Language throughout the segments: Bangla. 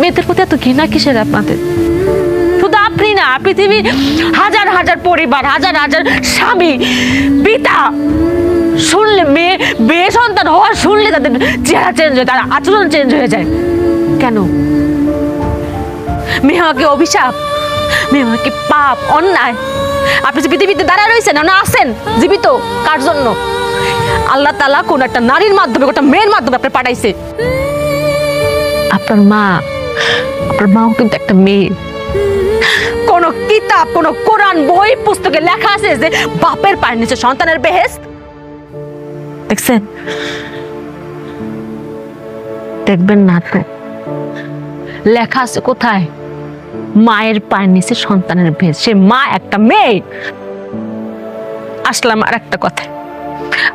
মেয়েদের প্রতি এত ঘৃণা কিসের আপনাদের? শুধু আপনি না, পৃথিবীর হাজার হাজার পরিবার, হাজার হাজার স্বামী, পিতা শুনলে মেয়ে সন্তান হওয়ার শুনলে তাদের চেহারা চেঞ্জ হয়, তার আচরণ চেঞ্জ হয়ে যায়। কেন? মেয়ে হওয়াকে অভিশাপ, মেয়ে হওয়াকে পাপ, অন্যায়? আপনি যে পৃথিবীতে দাঁড়ায় রয়েছেন না আছেন জীবিত, কার জন্য? আল্লাহ তাআলা কোন একটা নারীর মাধ্যমে, একটা মেয়ের মাধ্যমে আপনি পাঠাইছে। আপনার মাও কিন্তু একটা মেয়ে। কোন কিতাব, কোন কোরআন বই পুস্তকে লেখা আছে যে বাপের পায়ের নিচে সন্তানের বেহেশত? দেখছেন? দেখবেন না তো। লেখা আছে কোথায়? মায়ের পায়ের নিচে সন্তানের বেহেশত। সে মা একটা মেয়ে। আসলাম আর একটা কথা,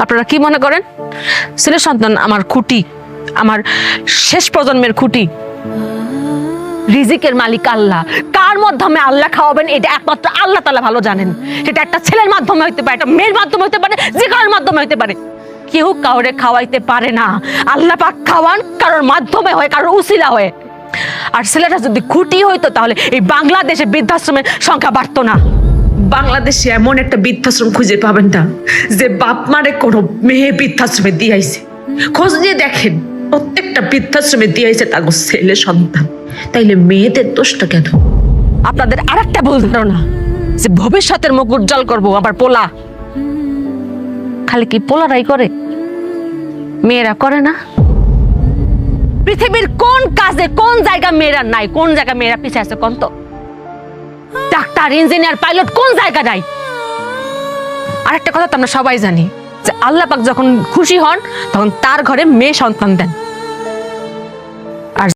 আপনারা কি মনে করেন ছেলে সন্তান আমার খুঁটি, আমার শেষ প্রজন্মের খুঁটি? রিজিকের মালিক আল্লাহ। কার মাধ্যমে আল্লাহ খাওয়াবেন এটা একমাত্র আল্লাহ তাআলা ভালো জানেন। সেটা একটা ছেলের মাধ্যমে হইতে পারে, একটা মেয়ের মাধ্যমে হইতে পারে, যে কারোর মাধ্যমে হইতে পারে। কেউ কাউরে খাওয়াইতে পারে না। আল্লাহ পাক খাওয়ান কারোর মাধ্যমে হয়, কারোর উসিলা হয়। আর ছেলেটা যদি খুঁটি হইতো তাহলে এই বাংলাদেশে বৃদ্ধাশ্রমের সংখ্যা বাড়তো না। বাংলাদেশে এমন একটা বৃদ্ধাশ্রম খুঁজে পাবেন না যে বাপ মারে কোনো মেয়ে বৃদ্ধাশ্রমে দিয়াইছে। খোঁজ নিয়ে দেখেন, প্রত্যেকটা বৃদ্ধাশ্রমে দিয়াইছে তার ছেলে সন্তান। তাইলে মেয়েদের দোষটা কেন? আপনাদের আরেকটা ভুল ধারণা যে ভবিষ্যতের মুখ উজ্জ্বল করবো আবার পোলা। খালি কি পোলারাই করে? মেয়েরা করে না? পৃথিবীর কোন কাজে কোন জায়গা মেয়েরা নাই? কোন জায়গা মেয়েরা পিছিয়ে আছে কোন তো? ডাক্তার, ইঞ্জিনিয়ার, পাইলট কোন জায়গা নাই? আরেকটা কথা তো আমরা সবাই জানি যে আল্লাহ পাক যখন খুশি হন তখন তার ঘরে মেয়ে সন্তান দেন।